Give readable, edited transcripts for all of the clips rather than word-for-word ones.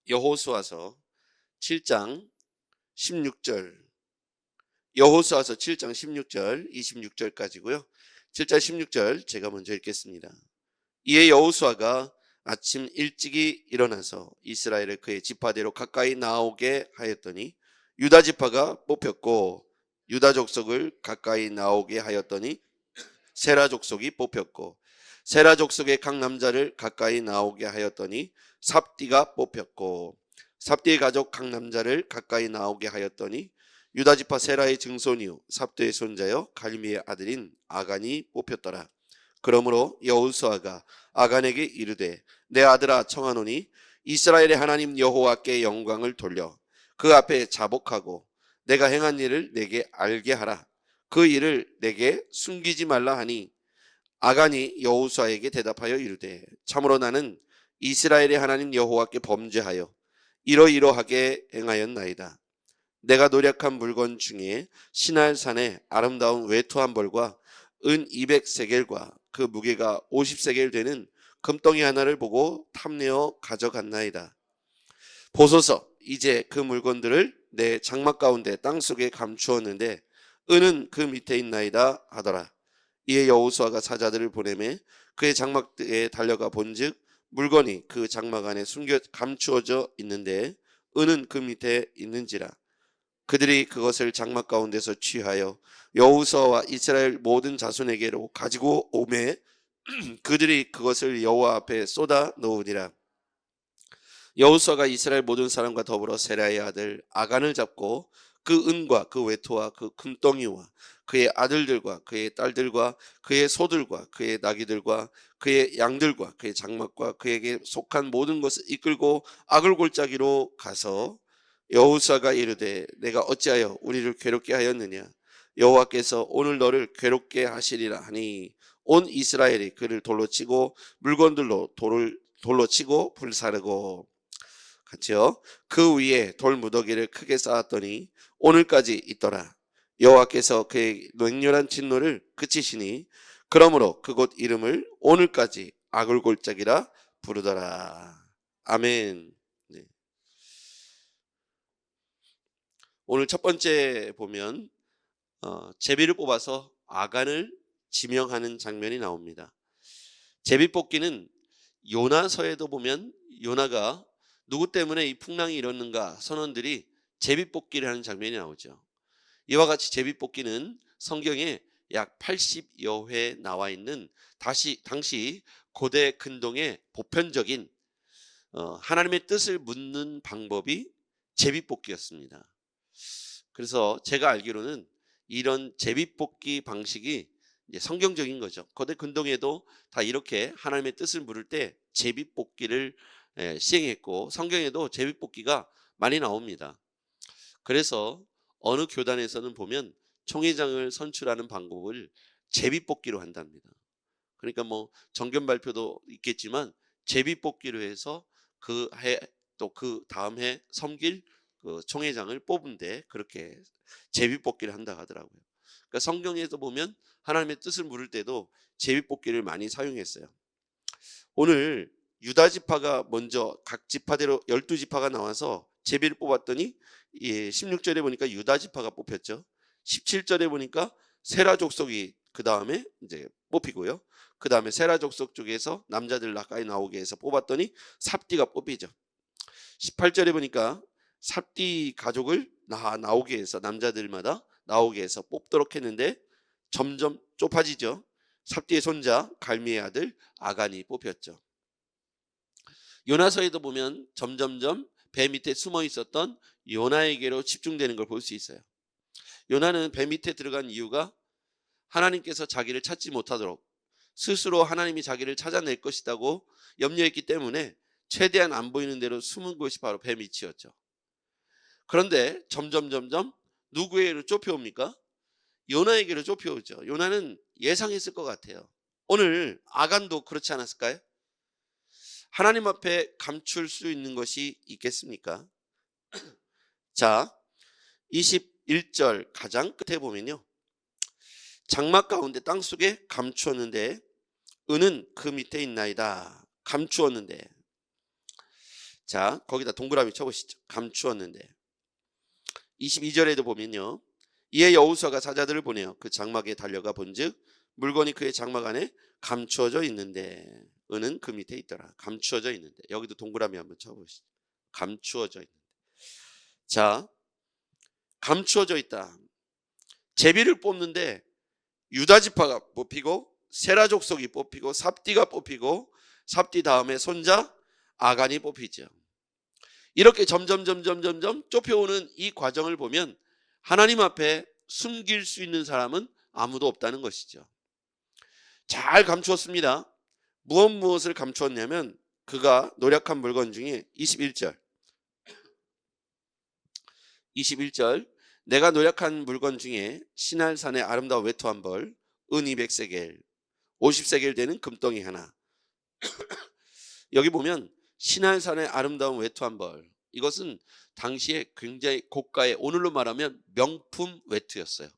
여호수아서 7장 16절, 여호수아서 7장 16절 26절까지고요. 7장 16절 제가 먼저 읽겠습니다. 이에 여호수아가 아침 일찍이 일어나서 이스라엘을 그의 지파대로 가까이 나오게 하였더니 유다 지파가 뽑혔고, 유다 족속을 가까이 나오게 하였더니 세라 족속이 뽑혔고, 세라 족속의 각 남자를 가까이 나오게 하였더니 삽디가 뽑혔고, 삽디의 가족 각 남자를 가까이 나오게 하였더니 유다 지파 세라의 증손이요 삽디의 손자여 갈미의 아들인 아간이 뽑혔더라. 그러므로 여호수아가 아간에게 이르되 내 아들아 청하노니 이스라엘의 하나님 여호와께 영광을 돌려 그 앞에 자복하고 내가 행한 일을 내게 알게 하라. 그 일을 내게 숨기지 말라 하니, 아간이 여호수아에게 대답하여 이르되 참으로 나는 이스라엘의 하나님 여호와께 범죄하여 이러이러하게 행하였나이다. 내가 노력한 물건 중에 시날산의 아름다운 외투 한 벌과 은 200세겔과 그 무게가 50세겔 되는 금덩이 하나를 보고 탐내어 가져갔나이다. 보소서, 이제 그 물건들을 내 장막 가운데 땅속에 감추었는데 은은 그 밑에 있나이다 하더라. 이에 여호수아가 사자들을 보내매 그의 장막에 달려가 본즉 물건이 그 장막 안에 숨겨 감추어져 있는데 은은 그 밑에 있는지라. 그들이 그것을 장막 가운데서 취하여 여호수아와 이스라엘 모든 자손에게로 가지고 오매 그들이 그것을 여호와 앞에 쏟아 놓으니라. 여호수아가 이스라엘 모든 사람과 더불어 세라의 아들 아간을 잡고 그 은과 그 외투와 그 금덩이와 그의 아들들과 그의 딸들과 그의 소들과 그의 나귀들과 그의 양들과 그의 장막과 그에게 속한 모든 것을 이끌고 아글골짜기로 가서 여호수아가 이르되 내가 어찌하여 우리를 괴롭게 하였느냐. 여호와께서 오늘 너를 괴롭게 하시리라 하니 온 이스라엘이 그를 돌로 치고 물건들로 돌로 치고 불사르고 같이요. 그 위에 돌 무더기를 크게 쌓았더니 오늘까지 있더라. 여호와께서 그의 맹렬한 진노를 그치시니 그러므로 그곳 이름을 오늘까지 아글골짜기라 부르더라. 아멘. 네. 오늘 첫 번째 보면 제비를 뽑아서 아간을 지명하는 장면이 나옵니다. 제비 뽑기는 요나서에도 보면 요나가 누구 때문에 이 풍랑이 일었는가 선원들이 제비 뽑기를 하는 장면이 나오죠. 이와 같이 제비 뽑기는 성경에 약 80여 회 나와 있는 당시 고대 근동의 보편적인 하나님의 뜻을 묻는 방법이 제비 뽑기였습니다. 그래서 제가 알기로는 이런 제비 뽑기 방식이 이제 성경적인 거죠. 거대 근동에도 다 이렇게 하나님의 뜻을 물을 때 제비 뽑기를 시행했고 성경에도 제비 뽑기가 많이 나옵니다. 그래서 어느 교단에서는 보면 총회장을 선출하는 방법을 제비 뽑기로 한답니다. 그러니까 뭐 정견 발표도 있겠지만 제비 뽑기로 해서 그 해 또 그 다음 해 섬길 그 총회장을 뽑은데 그렇게 제비 뽑기를 한다 하더라고요. 그러니까 성경에서 보면 하나님의 뜻을 물을 때도 제비 뽑기를 많이 사용했어요. 오늘 유다 지파가 먼저 각 지파대로 12지파가 나와서 제비를 뽑았더니 16절에 보니까 유다 지파가 뽑혔죠. 17절에 보니까 세라 족속이 그 다음에 이제 뽑히고요. 그 다음에 세라 족속 쪽에서 남자들 가까이 나오게 해서 뽑았더니 삽디가 뽑히죠. 18절에 보니까 삽디 가족을 나오게 해서 남자들마다 나오게 해서 뽑도록 했는데 점점 좁아지죠. 삽디의 손자 갈미의 아들 아간이 뽑혔죠. 요나서에도 보면 점점점 배 밑에 숨어 있었던 요나에게로 집중되는 걸 볼 수 있어요. 요나는 배 밑에 들어간 이유가 하나님께서 자기를 찾지 못하도록 스스로 하나님이 자기를 찾아낼 것이라고 염려했기 때문에 최대한 안 보이는 대로 숨은 곳이 바로 배 밑이었죠. 그런데 점점 누구에게로 좁혀옵니까? 요나에게로 좁혀오죠. 요나는 예상했을 것 같아요. 오늘 아간도 그렇지 않았을까요? 하나님 앞에 감출 수 있는 것이 있겠습니까? 자, 21절 가장 끝에 보면요. 장막 가운데 땅속에 감추었는데 은은 그 밑에 있나이다. 감추었는데 자, 거기다 동그라미 쳐보시죠. 감추었는데. 22절에도 보면요. 이에 여호수아가 사자들을 보내어 그 장막에 달려가 본즉 물건이 그의 장막 안에 감추어져 있는데, 은은 그 밑에 있더라. 감추어져 있는데. 여기도 동그라미 한번 쳐보시죠. 감추어져 있는데. 자, 감추어져 있다. 제비를 뽑는데 유다 지파가 뽑히고 세라 족속이 뽑히고 삽디가 뽑히고 삽디 다음에 손자 아간이 뽑히죠. 이렇게 점점 좁혀오는 이 과정을 보면 하나님 앞에 숨길 수 있는 사람은 아무도 없다는 것이죠. 잘 감추었습니다. 무엇을 감추었냐면 그가 노력한 물건 중에 21절 내가 노력한 물건 중에 시날산의 아름다운 외투 한 벌, 은 200세겔, 50세겔 되는 금덩이 하나. 여기 보면 시날산의 아름다운 외투 한 벌, 이것은 당시에 굉장히 고가의, 오늘로 말하면 명품 외투였어요.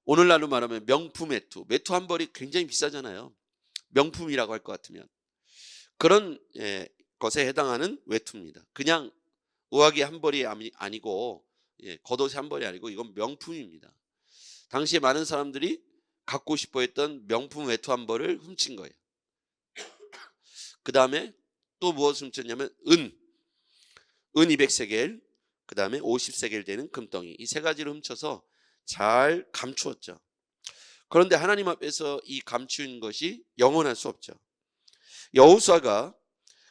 오늘날로 말하면 명품 외투 한 벌이 굉장히 비싸잖아요. 명품이라고 할 것 같으면 그런 것에 해당하는 외투입니다. 그냥 우아기 한 벌이 아니고 겉옷이 한 벌이 아니고 이건 명품입니다. 당시에 많은 사람들이 갖고 싶어 했던 명품 외투 한 벌을 훔친 거예요. 그 다음에 또 무엇을 훔쳤냐면 은 200세겔, 그 다음에 50세겔 되는 금덩이, 이 세 가지를 훔쳐서 잘 감추었죠. 그런데 하나님 앞에서 이 감추인 것이 영원할 수 없죠. 여호수아가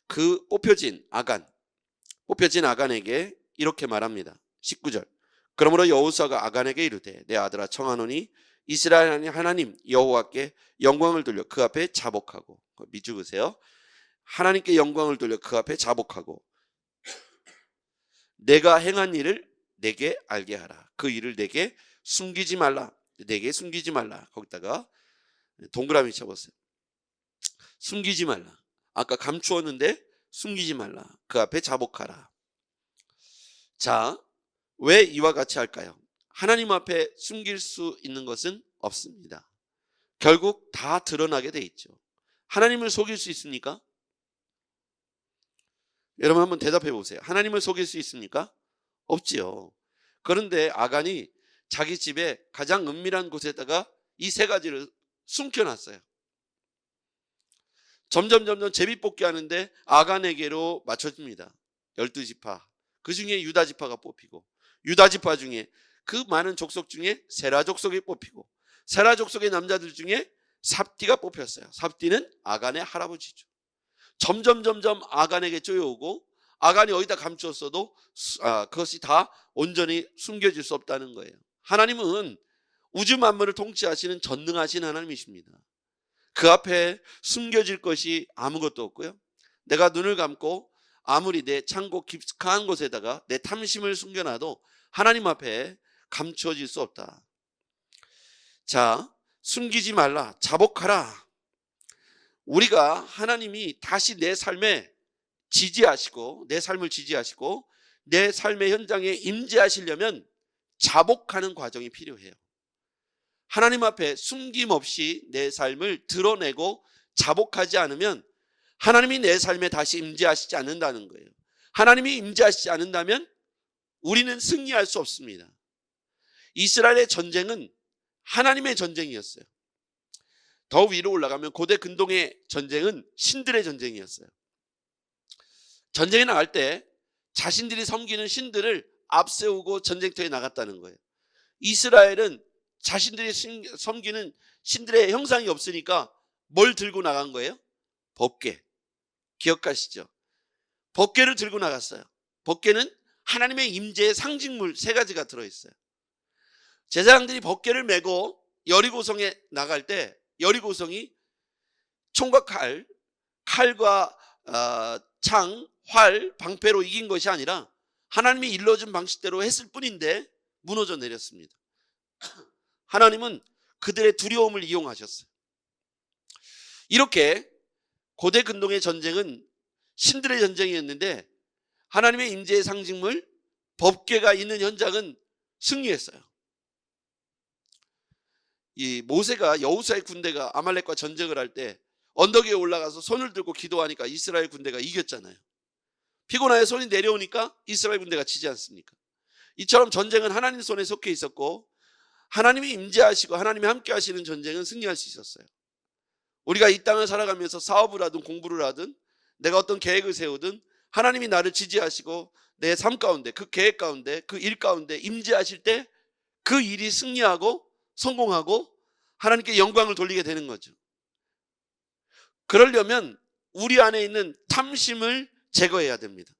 그 뽑혀진 아간에게 이렇게 말합니다. 19절 그러므로 여호수아가 아간에게 이르되 내 아들아 청하노니 이스라엘 하나님 여호와께 영광을 돌려 그 앞에 자복하고, 미죽으세요. 하나님께 영광을 돌려 그 앞에 자복하고 내가 행한 일을 내게 알게 하라. 그 일을 내게 숨기지 말라. 거기다가 동그라미 쳐보세요. 숨기지 말라. 아까 감추었는데 숨기지 말라. 그 앞에 자복하라. 자, 왜 이와 같이 할까요? 하나님 앞에 숨길 수 있는 것은 없습니다. 결국 다 드러나게 돼 있죠. 하나님을 속일 수 있습니까? 여러분 한번 대답해 보세요. 하나님을 속일 수 있습니까? 없지요. 그런데 아간이 자기 집에 가장 은밀한 곳에다가 이 세 가지를 숨겨놨어요. 점점 제비뽑기 하는데 아간에게로 맞춰집니다. 12지파. 그 중에 유다 지파가 뽑히고, 유다 지파 중에 그 많은 족속 중에 세라 족속이 뽑히고, 세라 족속의 남자들 중에 삽디가 뽑혔어요. 삽디는 아간의 할아버지죠. 점점 아간에게 쪼여오고, 아간이 어디다 감추었어도 그것이 다 온전히 숨겨질 수 없다는 거예요. 하나님은 우주 만물을 통치하시는 전능하신 하나님이십니다. 그 앞에 숨겨질 것이 아무것도 없고요. 내가 눈을 감고 아무리 내 창고 깊숙한 곳에다가 내 탐심을 숨겨놔도 하나님 앞에 감추어질 수 없다. 자, 숨기지 말라, 자복하라. 우리가 하나님이 다시 내 삶을 지지하시고 내 삶의 현장에 임재하시려면 자복하는 과정이 필요해요. 하나님 앞에 숨김없이 내 삶을 드러내고 자복하지 않으면 하나님이 내 삶에 다시 임재하시지 않는다는 거예요. 하나님이 임재하시지 않는다면 우리는 승리할 수 없습니다. 이스라엘의 전쟁은 하나님의 전쟁이었어요. 더 위로 올라가면 고대 근동의 전쟁은 신들의 전쟁이었어요. 전쟁에 나갈 때 자신들이 섬기는 신들을 앞세우고 전쟁터에 나갔다는 거예요. 이스라엘은 자신들이 섬기는 신들의 형상이 없으니까 뭘 들고 나간 거예요? 법궤. 기억하시죠? 법궤를 들고 나갔어요. 법궤는 하나님의 임재의 상징물 세 가지가 들어있어요. 제사장들이 법궤를 메고 여리고성에 나갈 때 여리고성이 총과 칼과 창, 활, 방패로 이긴 것이 아니라 하나님이 일러준 방식대로 했을 뿐인데 무너져 내렸습니다. 하나님은 그들의 두려움을 이용하셨어요. 이렇게 고대 근동의 전쟁은 신들의 전쟁이었는데 하나님의 임재의 상징물 법궤가 있는 현장은 승리했어요. 이 모세가 여호수아의 군대가 아말렉과 전쟁을 할 때 언덕 위에 올라가서 손을 들고 기도하니까 이스라엘 군대가 이겼잖아요. 피곤하여 손이 내려오니까 이스라엘 군대가 지지 않습니까? 이처럼 전쟁은 하나님 손에 속해 있었고 하나님이 임재하시고 하나님이 함께 하시는 전쟁은 승리할 수 있었어요. 우리가 이 땅을 살아가면서 사업을 하든 공부를 하든 내가 어떤 계획을 세우든 하나님이 나를 지지하시고 내 삶 가운데 그 계획 가운데 그 일 가운데 임재하실 때 그 일이 승리하고 성공하고 하나님께 영광을 돌리게 되는 거죠. 그러려면 우리 안에 있는 탐심을 제거해야 됩니다.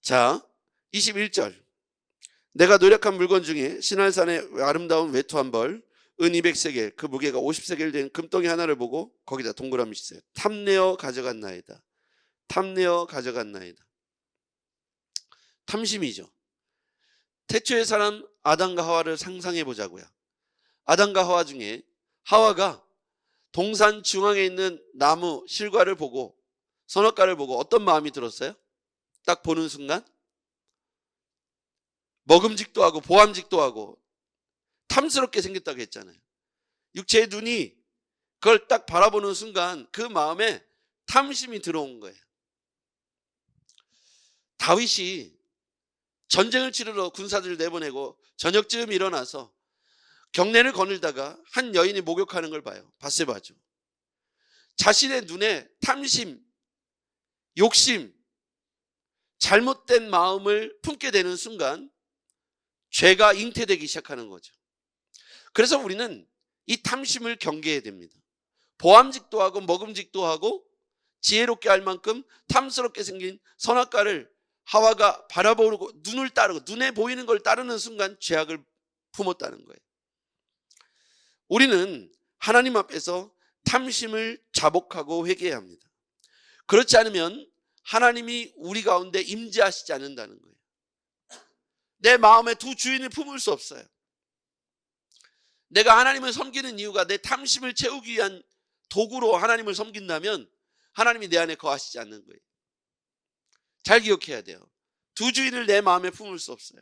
자, 21절. 내가 노력한 물건 중에 신할산의 아름다운 외투 한 벌, 은 200세겔, 그 무게가 50세겔 된 금덩이 하나를 보고 거기다 동그라미 치세요. 탐내어 가져갔나이다. 탐내어 가져갔나이다. 탐심이죠. 태초의 사람 아담과 하와를 상상해 보자고요. 아담과 하와 중에 하와가 동산 중앙에 있는 나무 실과를 보고 선악과를 보고 어떤 마음이 들었어요? 딱 보는 순간 먹음직도 하고 보암직도 하고 탐스럽게 생겼다고 했잖아요. 육체의 눈이 그걸 딱 바라보는 순간 그 마음에 탐심이 들어온 거예요. 다윗이 전쟁을 치르러 군사들을 내보내고 저녁쯤 일어나서 경례를 거닐다가 한 여인이 목욕하는 걸 봐요. 밧세바죠. 자신의 눈에 탐심, 욕심, 잘못된 마음을 품게 되는 순간 죄가 잉태되기 시작하는 거죠. 그래서 우리는 이 탐심을 경계해야 됩니다. 보암직도 하고 먹음직도 하고 지혜롭게 할 만큼 탐스럽게 생긴 선악과를 하와가 바라보고 눈을 따르고 눈에 보이는 걸 따르는 순간 죄악을 품었다는 거예요. 우리는 하나님 앞에서 탐심을 자복하고 회개해야 합니다. 그렇지 않으면 하나님이 우리 가운데 임재하시지 않는다는 거예요. 내 마음에 두 주인을 품을 수 없어요. 내가 하나님을 섬기는 이유가 내 탐심을 채우기 위한 도구로 하나님을 섬긴다면 하나님이 내 안에 거하시지 않는 거예요. 잘 기억해야 돼요. 두 주인을 내 마음에 품을 수 없어요.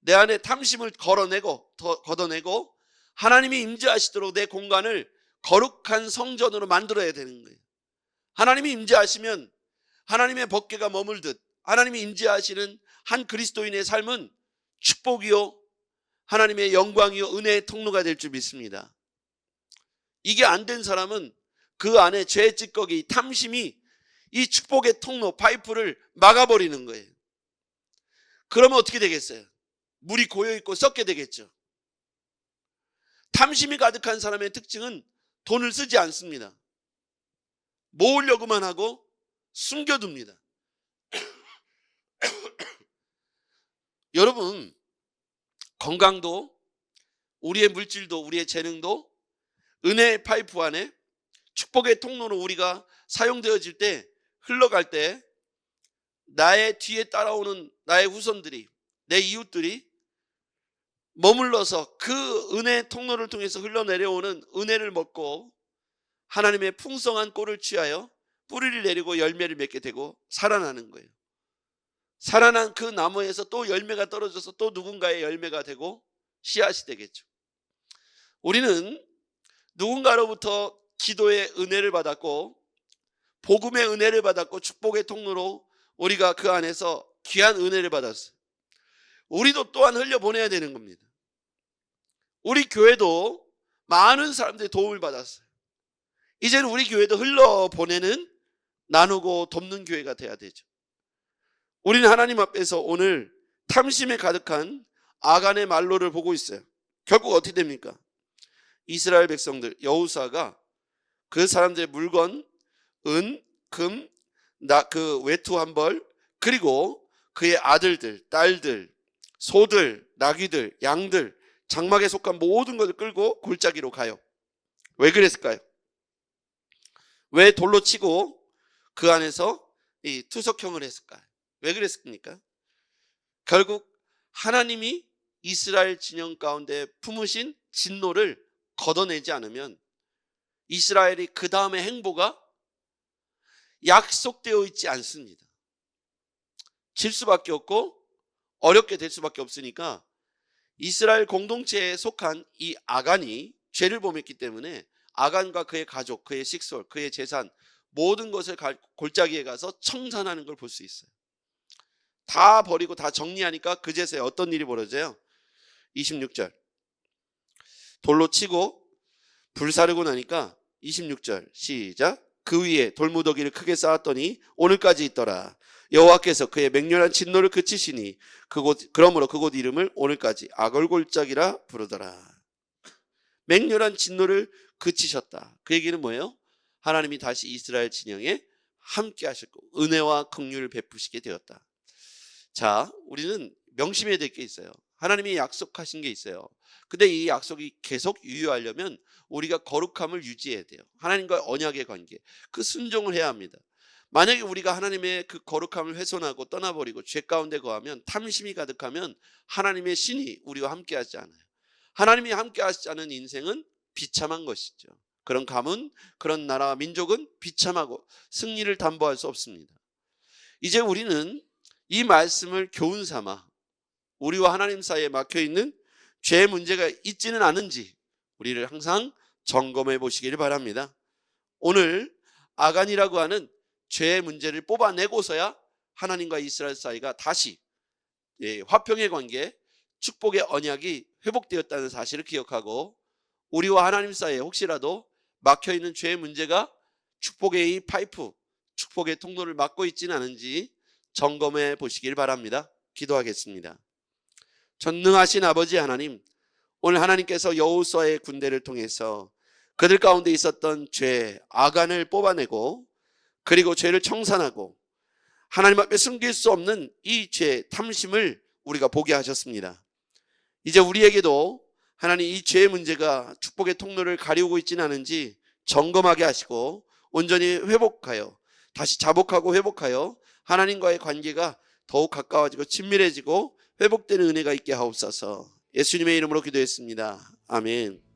내 안에 탐심을 걷어내고 하나님이 임재하시도록 내 공간을 거룩한 성전으로 만들어야 되는 거예요. 하나님이 임재하시면 하나님의 법궤가 머물듯 하나님이 임재하시는 한 그리스도인의 삶은 축복이요 하나님의 영광이요 은혜의 통로가 될 줄 믿습니다. 이게 안 된 사람은 그 안에 죄의 찌꺼기 탐심이 이 축복의 통로 파이프를 막아버리는 거예요. 그러면 어떻게 되겠어요? 물이 고여있고 썩게 되겠죠. 탐심이 가득한 사람의 특징은 돈을 쓰지 않습니다. 모으려고만 하고 숨겨둡니다. 여러분, 건강도 우리의 물질도 우리의 재능도 은혜의 파이프 안에 축복의 통로로 우리가 사용되어질 때 흘러갈 때 나의 뒤에 따라오는 나의 후손들이 내 이웃들이 머물러서 그 은혜의 통로를 통해서 흘러내려오는 은혜를 먹고 하나님의 풍성한 꼴을 취하여 뿌리를 내리고 열매를 맺게 되고 살아나는 거예요. 살아난 그 나무에서 또 열매가 떨어져서 또 누군가의 열매가 되고 씨앗이 되겠죠. 우리는 누군가로부터 기도의 은혜를 받았고 복음의 은혜를 받았고 축복의 통로로 우리가 그 안에서 귀한 은혜를 받았어요. 우리도 또한 흘려보내야 되는 겁니다. 우리 교회도 많은 사람들의 도움을 받았어요. 이제는 우리 교회도 흘려보내는 나누고 돕는 교회가 돼야 되죠. 우리는 하나님 앞에서 오늘 탐심에 가득한 아간의 말로를 보고 있어요. 결국 어떻게 됩니까? 이스라엘 백성들 여호수아가 그 사람들의 물건, 은, 금, 그 외투 한 벌, 그리고 그의 아들들, 딸들, 소들, 나귀들, 양들, 장막에 속한 모든 것을 끌고 골짜기로 가요. 왜 그랬을까요? 왜 돌로 치고 그 안에서 이 투석형을 했을까요? 왜 그랬습니까? 결국 하나님이 이스라엘 진영 가운데 품으신 진노를 걷어내지 않으면 이스라엘이 그 다음의 행보가 약속되어 있지 않습니다. 질 수밖에 없고 어렵게 될 수밖에 없으니까 이스라엘 공동체에 속한 이 아간이 죄를 범했기 때문에 아간과 그의 가족, 그의 식솔, 그의 재산 모든 것을 골짜기에 가서 청산하는 걸 볼 수 있어요. 다 버리고 다 정리하니까 그제서야 어떤 일이 벌어져요? 26절. 돌로 치고 불사르고 나니까 26절 시작. 그 위에 돌무더기를 크게 쌓았더니 오늘까지 있더라. 여호와께서 그의 맹렬한 진노를 그치시니 그러므로 그곳 이름을 오늘까지 아골골짜기라 부르더라. 맹렬한 진노를 그치셨다. 그 얘기는 뭐예요? 하나님이 다시 이스라엘 진영에 함께 하셨고 은혜와 긍휼을 베푸시게 되었다. 자, 우리는 명심해야 될 게 있어요. 하나님이 약속하신 게 있어요. 근데 이 약속이 계속 유효하려면 우리가 거룩함을 유지해야 돼요. 하나님과의 언약의 관계, 그 순종을 해야 합니다. 만약에 우리가 하나님의 그 거룩함을 훼손하고 떠나버리고 죄 가운데 거하면, 탐심이 가득하면 하나님의 신이 우리와 함께 하지 않아요. 하나님이 함께 하지 않은 인생은 비참한 것이죠. 그런 가문, 그런 나라와 민족은 비참하고 승리를 담보할 수 없습니다. 이제 우리는 이 말씀을 교훈 삼아 우리와 하나님 사이에 막혀있는 죄의 문제가 있지는 않은지 우리를 항상 점검해 보시기를 바랍니다. 오늘 아간이라고 하는 죄의 문제를 뽑아내고서야 하나님과 이스라엘 사이가 다시 화평의 관계, 축복의 언약이 회복되었다는 사실을 기억하고, 우리와 하나님 사이에 혹시라도 막혀있는 죄의 문제가 축복의 이 파이프, 축복의 통로를 막고 있지는 않은지 점검해 보시길 바랍니다. 기도하겠습니다. 전능하신 아버지 하나님, 오늘 하나님께서 여호수아의 군대를 통해서 그들 가운데 있었던 죄, 아간을 뽑아내고 그리고 죄를 청산하고 하나님 앞에 숨길 수 없는 이 죄, 탐심을 우리가 보게 하셨습니다. 이제 우리에게도 하나님 이 죄의 문제가 축복의 통로를 가리우고 있지는 않은지 점검하게 하시고 온전히 회복하여, 다시 자복하고 회복하여 하나님과의 관계가 더욱 가까워지고 친밀해지고 회복되는 은혜가 있게 하옵소서. 예수님의 이름으로 기도했습니다. 아멘.